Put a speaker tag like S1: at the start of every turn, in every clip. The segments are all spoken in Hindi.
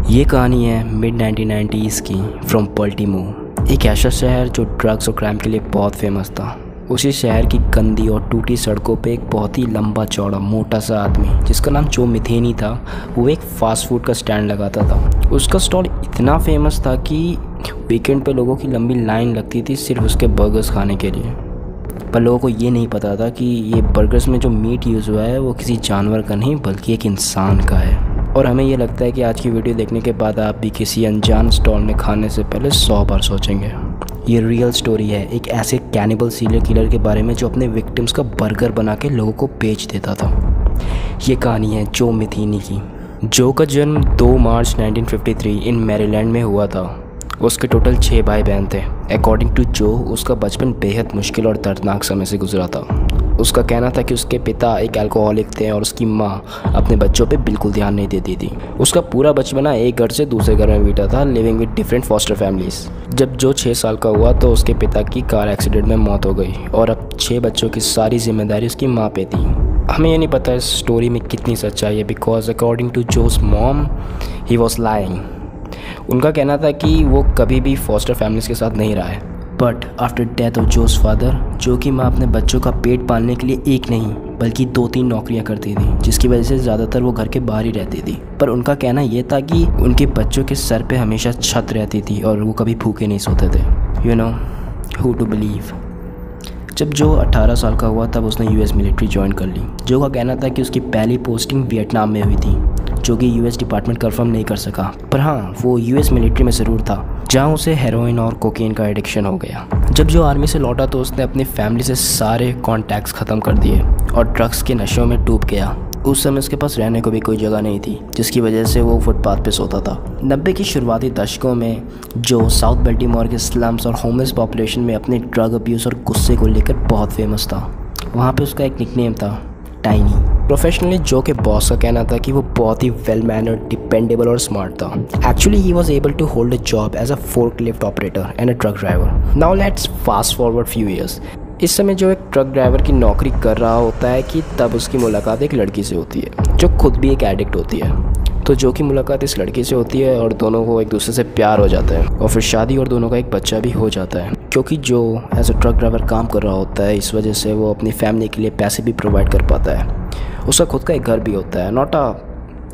S1: ये कहानी है मिड 1990s की फ्रॉम बल्टीमोर, एक ऐसा शहर जो ड्रग्स और क्राइम के लिए बहुत फेमस था। उसी शहर की गंदी और टूटी सड़कों पे एक बहुत ही लंबा चौड़ा मोटा सा आदमी जिसका नाम जो मिथेनी था, वो एक फास्ट फूड का स्टैंड लगाता था। उसका स्टॉल इतना फेमस था कि वीकेंड पे लोगों की लंबी लाइन लगती थी सिर्फ उसके बर्गर्स खाने के लिए। पर लोगों को ये नहीं पता था कि ये बर्गर्स में जो मीट यूज़ हुआ है वो किसी जानवर का नहीं बल्कि एक इंसान का है। और हमें ये लगता है कि आज की वीडियो देखने के बाद आप भी किसी अनजान स्टॉल में खाने से पहले 100 बार सोचेंगे। ये रियल स्टोरी है एक ऐसे कैनिबल सीरियल किलर के बारे में जो अपने विक्टिम्स का बर्गर बना के लोगों को बेच देता था। ये कहानी है जो मिथेनी की। जो का जन्म 2 मार्च 1953 इन मैरीलैंड में हुआ था। उसके टोटल 6 भाई बहन थे। अकॉर्डिंग टू जो, उसका बचपन बेहद मुश्किल और दर्दनाक समय से गुजरा था। उसका कहना था कि उसके पिता एक अल्कोहलिक थे और उसकी माँ अपने बच्चों पे बिल्कुल ध्यान नहीं देती थी। उसका पूरा बचपना एक घर से दूसरे घर में बीता था, living with different foster families. जब जो 6 साल का हुआ तो उसके पिता की कार एक्सीडेंट में मौत हो गई और अब 6 बच्चों की सारी जिम्मेदारी उसकी माँ पे थी। हमें ये नहीं पता इस स्टोरी में कितनी सच्चाई है, because according to Jo's mom he was lying. उनका कहना था कि वो कभी भी फॉस्टर फैमिलीज के साथ नहीं रहा है। But after death of Jo's father, Jo की माँ अपने बच्चों का पेट पालने के लिए एक नहीं बल्कि 2-3 नौकरियां करती थी, जिसकी वजह से ज़्यादातर वो घर के बाहर ही रहती थी। पर उनका कहना ये था कि उनके बच्चों के सर पे हमेशा छत रहती थी और वो कभी भूखे नहीं सोते थे। You know who to believe. जब जो 18 साल का हुआ तब उसने यूएस मिलिट्री ज्वाइन कर ली। जो का कहना था कि उसकी पहली पोस्टिंग वियतनाम में हुई थी, जो कि यूएस डिपार्टमेंट कंफर्म नहीं कर सका। पर हाँ, वो यूएस मिलिट्री में ज़रूर था, जहाँ उसे हेरोइन और कोकेन का एडिक्शन हो गया। जब जो आर्मी से लौटा तो उसने अपनी फैमिली से सारे कॉन्टैक्ट्स ख़त्म कर दिए और ड्रग्स के नशों में डूब गया। उस समय उसके पास रहने को भी कोई जगह नहीं थी, जिसकी वजह से वो फुटपाथ पे सोता था। 90 की शुरुआती दशकों में जो साउथ बल्टीमोर के स्लम्स और होमलेस पॉपुलेशन में अपने ड्रग अब्यूज़ और गुस्से को लेकर बहुत फेमस था। वहाँ पे उसका एक निकनेम था, टाइनी। प्रोफेशनली जो के बॉस का कहना था कि वो बहुत ही वेल मैनर्ड, डिपेंडेबल और स्मार्ट था। Actually he was able to hold a job as a forklift operator and a truck driver. Now let's fast forward few years. इस समय जो एक ट्रक ड्राइवर की नौकरी कर रहा होता है कि तब उसकी मुलाकात एक लड़की से होती है जो खुद भी एक एडिक्ट होती है। तो जो की मुलाकात इस लड़की से होती है और दोनों को एक दूसरे से प्यार हो जाता है और फिर शादी और दोनों का एक बच्चा भी हो जाता है। क्योंकि जो एज अ ट्रक ड्राइवर काम कर रहा होता है, इस वजह से वो अपनी फैमिली के लिए पैसे भी प्रोवाइड कर पाता है। उसका खुद का एक घर भी होता है, नॉट अ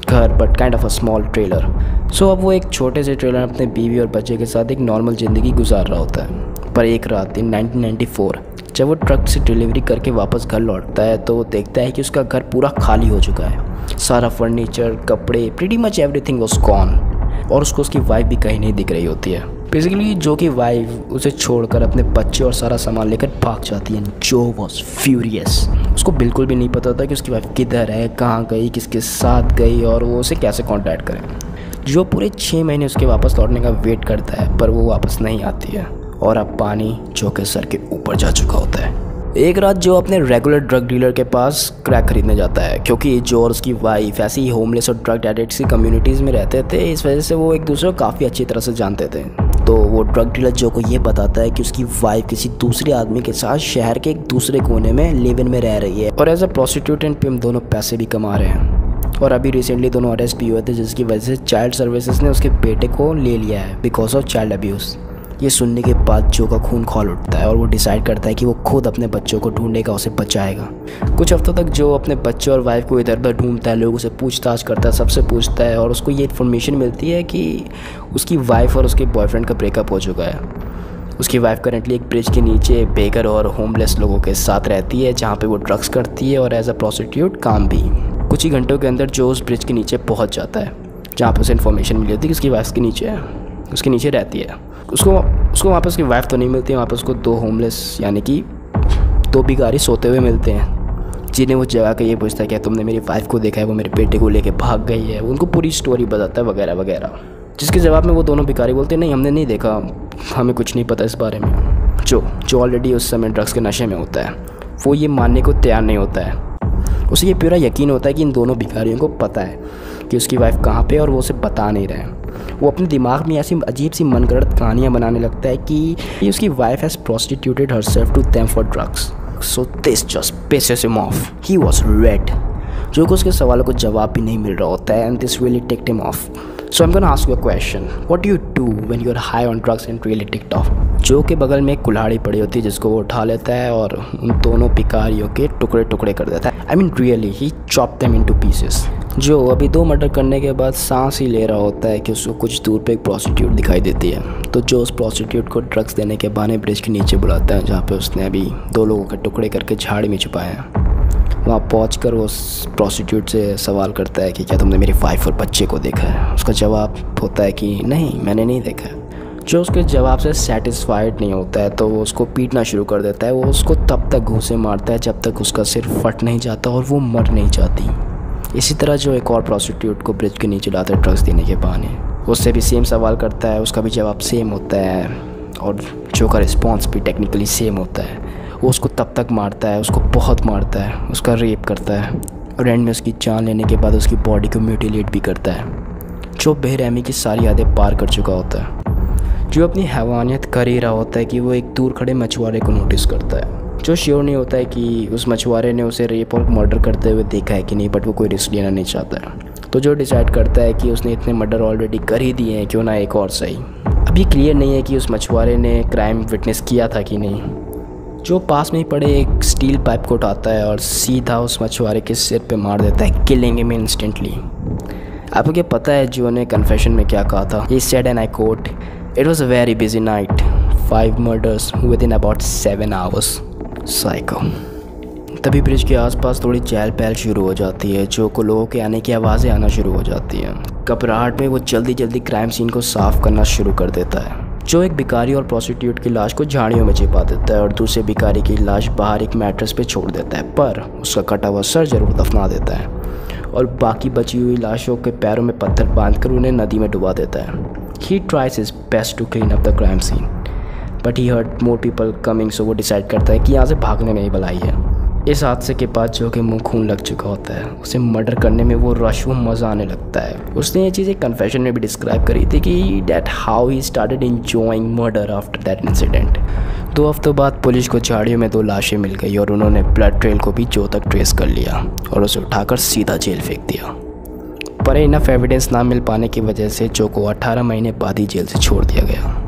S1: घर but kind of a small trailer. So अब वो एक छोटे से ट्रेलर अपने बीवी और बच्चे के साथ एक नॉर्मल ज़िंदगी गुजार रहा होता है। पर एक रात इन 1994 जब वो ट्रक से डिलीवरी करके वापस घर लौटता है तो वो देखता है कि उसका घर पूरा खाली हो चुका है। सारा फर्नीचर, कपड़े, pretty much everything was gone. और उसको उसकी वाइफ भी कहीं नहीं दिख रही होती है। बेसिकली जो की वाइफ उसे छोड़कर अपने बच्चे और सारा सामान लेकर भाग जाती है। जो वॉज फ्यूरियस। उसको बिल्कुल भी नहीं पता था कि उसकी वाइफ किधर है, कहाँ गई, किसके साथ गई और वो उसे कैसे कांटेक्ट करे। जो पूरे 6 महीने उसके वापस लौटने का वेट करता है पर वो वापस नहीं आती है और अब पानी जो के सर के ऊपर जा चुका होता है। एक रात जो अपने रेगुलर ड्रग डीलर के पास क्रैक खरीदने जाता है, क्योंकि जो और उसकी वाइफ ऐसी ही होमलेस और ड्रग एडिक्ट्स की कम्युनिटीज़ में रहते थे, इस वजह से वो एक दूसरे को काफ़ी अच्छी तरह से जानते थे। तो वो ड्रग डीलर जो को ये बताता है कि उसकी वाइफ किसी दूसरे आदमी के साथ शहर के एक दूसरे कोने में लिव इन में रह रही है और as a prostitute and pimp दोनों पैसे भी कमा रहे हैं। और अभी रिसेंटली दोनों अरेस्ट भी हुए थे, जिसकी वजह से चाइल्ड सर्विसेज ने उसके बेटे को ले लिया है बिकॉज ऑफ चाइल्ड अब्यूज़। ये सुनने के बाद जो का खून खौल उठता है और वो डिसाइड करता है कि वो खुद अपने बच्चों को ढूंढेगा, उसे बचाएगा। कुछ हफ्तों तक जो अपने बच्चे और वाइफ को इधर उधर ढूंढता है, लोगों से पूछताछ करता है, सबसे पूछता है और उसको ये इन्फॉर्मेशन मिलती है कि उसकी वाइफ और उसके बॉयफ्रेंड का ब्रेकअप हो चुका है। उसकी वाइफ करेंटली एक ब्रिज के नीचे बेगर और होमलेस लोगों के साथ रहती है, जहाँ पर वो ड्रग्स करती है और एज अ प्रोस्टिट्यूट काम भी। कुछ ही घंटों के अंदर जो उस ब्रिज के नीचे पहुँच जाता है, जहाँ पर उसे इन्फॉर्मेशन मिली होती है कि उसकी वाइफ के नीचे है, उसके नीचे रहती है। उसको वहाँ पर उसकी वाइफ तो नहीं मिलती है, वहाँ पर उसको 2 होमलेस यानी कि 2 भिखारी सोते हुए मिलते हैं, जिन्हें वो जगह के ये पूछता है क्या तुमने मेरी वाइफ को देखा है, वो मेरे बेटे को लेके भाग गई है। उनको पूरी स्टोरी बताता है वगैरह वगैरह, जिसके जवाब में वो दोनों भिखारी बोलते हैं नहीं, हमने नहीं देखा, हमें कुछ नहीं पता इस बारे में। जो ऑलरेडी उस समय ड्रग्स के नशे में होता है, वो ये मानने को तैयार नहीं होता है। उसे ये पूरा यकीन होता है कि इन दोनों भिखारियों को पता है कि उसकी वाइफ कहाँ पे और वो उसे बता नहीं रहे हैं। वो अपने दिमाग में ऐसी अजीब सी मनगढ़ंत कहानियाँ बनाने लगता है कि उसकी wife has prostituted herself to them for drugs. So this just pisses him off. He was red. जो कि उसके सवालों को जवाब भी नहीं मिल रहा होता है and this really ticked him off. So I am gonna ask you a question, what do you do when you are high on drugs and really ticked off? Jo के बगल में एक कुल्हाड़ी पड़ी होती है जिसको वो उठा लेता है और उन दोनों पिकारियों के टुकड़े टुकड़े कर देता है। I mean really he chop them into pieces. जो अभी 2 मर्डर करने के बाद सांस ही ले रहा होता है कि उसको कुछ दूर पे एक प्रोस्टिट्यूट दिखाई देती है। तो जो उस प्रोस्टिट्यूट को ड्रग्स देने के बहाने ब्रिज के नीचे बुलाता है जहाँ पे उसने अभी 2 लोगों के टुकड़े करके झाड़ी में छुपाए हैं। वहाँ पहुंचकर वो उस प्रोस्टिट्यूट से सवाल करता है कि क्या तुमने मेरी वाइफ और बच्चे को देखा है? उसका जवाब होता है कि नहीं, मैंने नहीं देखा है। जो उसके जवाब से सेटिस्फाइड नहीं होता है तो वो उसको पीटना शुरू कर देता है। वो उसको तब तक घूंसे मारता है जब तक उसका सिर फट नहीं जाता और वो मर नहीं जाती। इसी तरह जो एक और प्रोस्टिट्यूट को ब्रिज के नीचे लाता है ड्रग्स देने के बहाने, उससे भी सेम सवाल करता है, उसका भी जवाब सेम होता है और जो का रिस्पॉन्स भी टेक्निकली सेम होता है। वो उसको तब तक मारता है, उसको बहुत मारता है, उसका रेप करता है और एंड में उसकी जान लेने के बाद उसकी बॉडी को म्यूटिलेट भी करता है। जो बेरहमी की सारी यादें पार कर चुका होता है, जो अपनी हैवानियत कर ही रहा होता है कि वो एक दूर खड़े मछुआरे को नोटिस करता है, जो श्योर नहीं होता है कि उस मछुआरे ने उसे रेप और मर्डर करते हुए देखा है कि नहीं, बट वो कोई रिस्क लेना नहीं चाहता है। तो जो डिसाइड करता है कि उसने इतने मर्डर ऑलरेडी कर ही दिए हैं, क्यों ना एक और सही। अब ये क्लियर नहीं है कि उस मछुआरे ने क्राइम विटनेस किया था कि नहीं। जो पास में ही पड़े एक स्टील पाइप को उठाता है और सीधा उस मछुआरे के सिर पे मार देता है, किलिंग हिम इंस्टेंटली। आपको क्या पता है जो ने कन्फेशन में क्या कहा था? He said and I quote, "It was a very busy night. 5 murders within about 7 hours." Psycho। तभी ब्रिज के आसपास थोड़ी चहल पहल शुरू हो जाती है। जो को लोगों के आने की आवाज़ें आना शुरू हो जाती हैं। घबराहट में वो जल्दी जल्दी क्राइम सीन को साफ करना शुरू कर देता है। जो एक भिखारी और प्रोस्टिट्यूट की लाश को झाड़ियों में छिपा देता है और दूसरे भिखारी की लाश बाहर एक मैट्रेस पे छोड़ देता है, पर उसका कटा हुआ सर जरूर दफना देता है और बाकी बची हुई लाशों के पैरों में पत्थर बांधकर उन्हें नदी में डुबा देता है। He tries his best to clean up the crime scene, but he heard more people coming, so वो डिसाइड करता है कि यहाँ से भागने में ही भलाई है। इस हादसे के बाद जो के मुंह खून लग चुका होता है, उसे मर्डर करने में वो रश, वो मज़ा आने लगता है। उसने ये चीज़ एक कन्फेशन में भी डिस्क्राइब करी थी कि that how he started enjoying murder after that incident. 2 हफ्तों बाद पुलिस को झाड़ियों में 2 लाशें मिल गई और उन्होंने ब्लड ट्रेल को भी जो तक ट्रेस कर लिया और उसे उठाकर सीधा जेल फेंक दिया। पर इनफ एविडेंस ना मिल पाने की वजह से जो को 18 महीने बाद ही जेल से छोड़ दिया गया।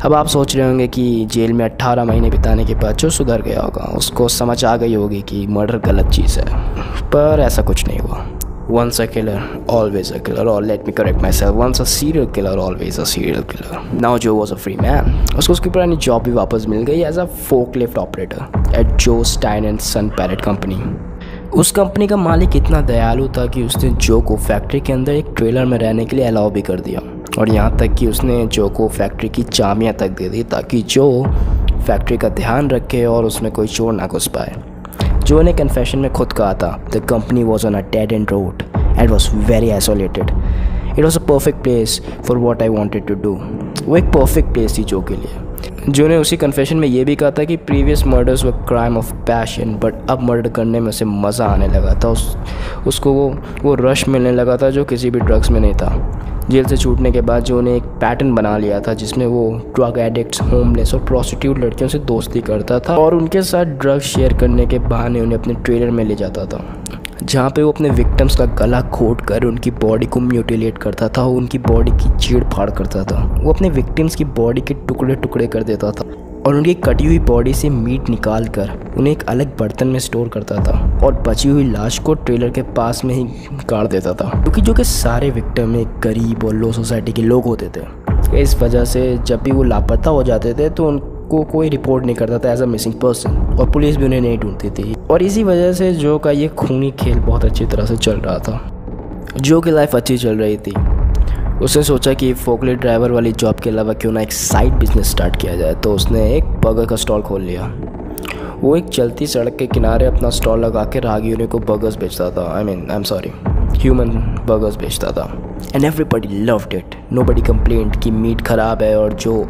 S1: अब आप सोच रहे होंगे कि जेल में 18 महीने बिताने के बाद जो सुधर गया होगा, उसको समझ आ गई होगी कि मर्डर गलत चीज़ है, पर ऐसा कुछ नहीं हुआ। Once a killer, always a killer, or let me correct myself, once a serial killer, always a serial killer. Now Joe was a free man. उसको उसकी पुरानी जॉब भी वापस मिल गई as a forklift operator at Joe Stein and Son Pallet Company. उस कंपनी का मालिक इतना दयालु था कि उसने जो को फैक्ट्री के अंदर एक ट्रेलर में रहने के लिए अलाउ भी कर दिया और यहाँ तक कि उसने जो को फैक्ट्री की चाबियाँ तक दे दी ताकि जो फैक्ट्री का ध्यान रखे और उसमें कोई चोर ना घुस पाए। जो ने कन्फेशन में खुद कहा था, the company was on a dead end road and was very isolated. It was a perfect place for what I wanted to do. वो एक परफेक्ट प्लेस थी जो के लिए। जो ने उसी कन्फेशन में ये भी कहा था कि previous murders were crime of passion, but अब मर्डर करने में उसे मज़ा आने लगा था। उसको वो रश मिलने लगा था जो किसी भी ड्रग्स में नहीं था। जेल से छूटने के बाद जो ने एक पैटर्न बना लिया था जिसमें वो ड्रग एडिक्ट्स, होमलेस और प्रोस्टिट्यूट लड़कियों से दोस्ती करता था और उनके साथ ड्रग्स शेयर करने के बहाने उन्हें अपने ट्रेलर में ले जाता था, जहाँ पे वो अपने विक्टिम्स का गला घोट कर उनकी बॉडी को म्यूटिलेट करता था, उनकी बॉडी की चीड़ फाड़ करता था। वो अपने विक्टिम्स की बॉडी के टुकड़े टुकड़े कर देता था और उनकी कटी हुई बॉडी से मीट निकाल कर उन्हें एक अलग बर्तन में स्टोर करता था और बची हुई लाश को ट्रेलर के पास में ही गाड़ देता था, क्योंकि जो कि सारे विक्टिम एक गरीब और लो सोसाइटी के लोग होते थे। इस वजह से जब भी वो लापता हो जाते थे तो उनको कोई रिपोर्ट नहीं करता था एज अ मिसिंग पर्सन और पुलिस भी उन्हें नहीं ढूंढती थी। और इसी वजह से जो का ये खूनी खेल बहुत अच्छी तरह से चल रहा था। जो की लाइफ अच्छी चल रही थी। उसने सोचा कि फोकलिफ्ट ड्राइवर वाली जॉब के अलावा क्यों ना एक साइड बिजनेस स्टार्ट किया जाए, तो उसने एक बर्गर का स्टॉल खोल लिया। वो एक चलती सड़क के किनारे अपना स्टॉल लगा के राहगीरों को बर्गर्स बेचता था। I am sorry, human burgers बेचता था। And everybody loved it. Nobody complaint कि मीट ख़राब है और जो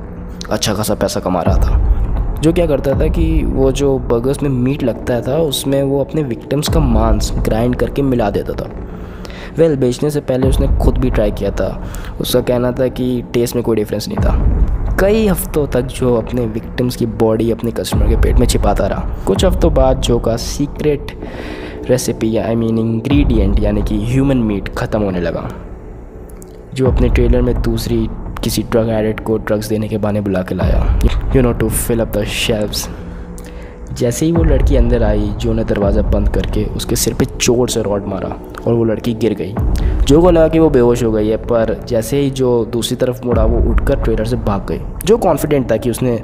S1: अच्छा खासा पैसा कमा रहा था। जो क्या करता था कि वो जो बर्गर्स में मीट लगता था उसमें वो अपने विक्टिम्स का मांस ग्राइंड करके मिला देता था। बेचने से पहले उसने खुद भी ट्राई किया था। उसका कहना था कि टेस्ट में कोई डिफरेंस नहीं था। कई हफ्तों तक जो अपने विक्टिम्स की बॉडी अपने कस्टमर के पेट में छिपाता रहा। कुछ हफ्तों बाद जो का सीक्रेट रेसिपी इंग्रेडिएंट यानी कि ह्यूमन मीट ख़त्म होने लगा। जो अपने ट्रेलर में दूसरी किसी ड्रग एडिक्ट को ड्रग्स देने के बहाने बुला के लाया, to fill up the shelves. जैसे ही वो लड़की अंदर आई, जो ने दरवाज़ा बंद करके उसके सिर पे जोर से रॉड मारा और वो लड़की गिर गई। जो को लगा कि वो बेहोश हो गई है, पर जैसे ही जो दूसरी तरफ मुड़ा वो उठकर ट्रेलर से भाग गई। जो कॉन्फिडेंट था कि उसने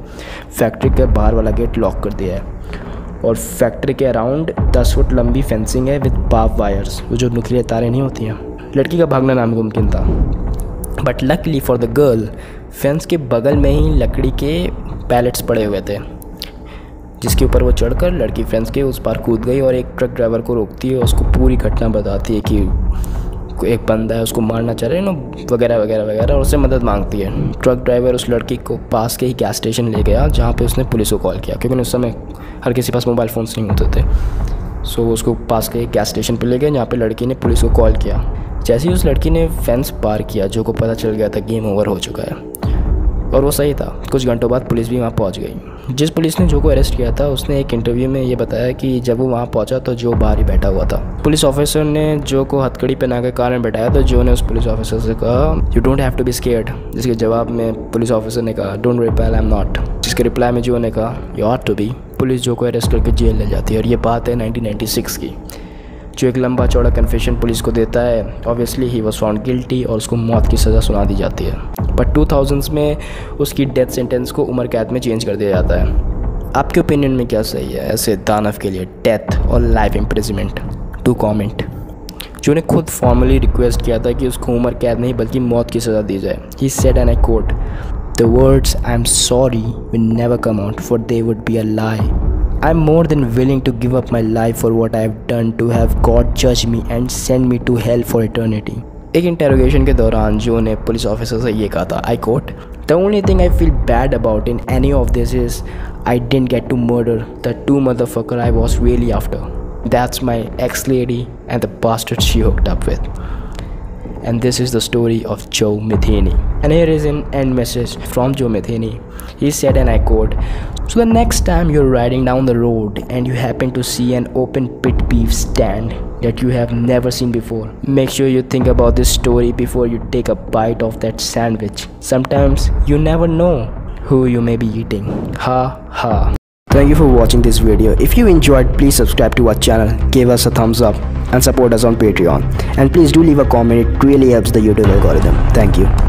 S1: फैक्ट्री के बाहर वाला गेट लॉक कर दिया है और फैक्ट्री के अराउंड 10 फुट लंबी फेंसिंग है विद बार्ब वायर्स, वो जो नुकीले तारें नहीं होती हैं। लड़की का भागना नामुमकिन था, but luckily for the girl fence के बगल में ही लकड़ी के पैलेट्स पड़े हुए थे, जिसके ऊपर वो चढ़कर लड़की फेंस के उस पार कूद गई और एक ट्रक ड्राइवर को रोकती है, उसको पूरी घटना बताती है कि एक बंदा है उसको मारना चाह रहे हैं वगैरह वगैरह वगैरह, और उससे मदद मांगती है। ट्रक ड्राइवर उस लड़की को पास के ही गैस स्टेशन ले गया, जहाँ पे उसने पुलिस को कॉल किया, क्योंकि उस समय हर किसी पास मोबाइल फ़ोन्स नहीं होते थे। सो उसको पास के गैस स्टेशन पे ले गए, जहाँ पे लड़की ने पुलिस को कॉल किया। जैसे ही उस लड़की ने फेंस पार किया, जो को पता चल गया था गेम ओवर हो चुका है, और वो सही था। कुछ घंटों बाद पुलिस भी वहाँ पहुँच गई। जिस पुलिस ने जो को अरेस्ट किया था, उसने एक इंटरव्यू में ये बताया कि जब वो वहाँ पहुँचा तो जो बाहर ही बैठा हुआ था। पुलिस ऑफिसर ने जो को हथकड़ी पहना के कार में बैठाया, तो जो ने उस पुलिस ऑफिसर से कहा, you don't have to be scared. जिसके जवाब में पुलिस ऑफिसर ने कहा, don't repel, I am not. जिसके रिप्लाई में जो ने कहा, you ought to be. Police Jo को अरेस्ट करके जेल ले जाती है, और ये बात है 1996 की। जो एक लंबा चौड़ा कन्फेशन पुलिस को देता है। Obviously he was found guilty और उसको मौत की सज़ा सुना दी जाती है, बट 2000s में उसकी डेथ सेंटेंस को उम्र कैद में चेंज कर दिया जाता है। आपके ओपिनियन में क्या सही है ऐसे दानव के लिए, डेथ और लाइफ इम्प्रिजमेंट? To comment. जो ने खुद फॉर्मली रिक्वेस्ट किया था कि उसको उम्र कैद नहीं बल्कि मौत की सज़ा दी जाए। He said and I quote, the words I am sorry will never come out for they would be a lie. I am more than willing to give up my life for what I have done to have God judge me and send me to hell for eternity. एक इंटेरोगेशन के दौरान जो ने पुलिस ऑफिसर से ये कहा था, I quote, The only thing I feel bad about in any of this is I didn't get to murder the two motherfucker I was really after. That's my ex-lady and the bastard she hooked up with. And this is the story of Joe Metheny. And here is an end message from Joe Metheny. He said, and I quote, So the next time you're riding down the road and you happen to see an open pit beef stand that you have never seen before, make sure you think about this story before you take a bite of that sandwich. Sometimes you never know who you may be eating. Ha ha. Thank you for watching this video. If you enjoyed, please subscribe to our channel, give us a thumbs up and support us on Patreon. And please do leave a comment, it really helps the YouTube algorithm. Thank you.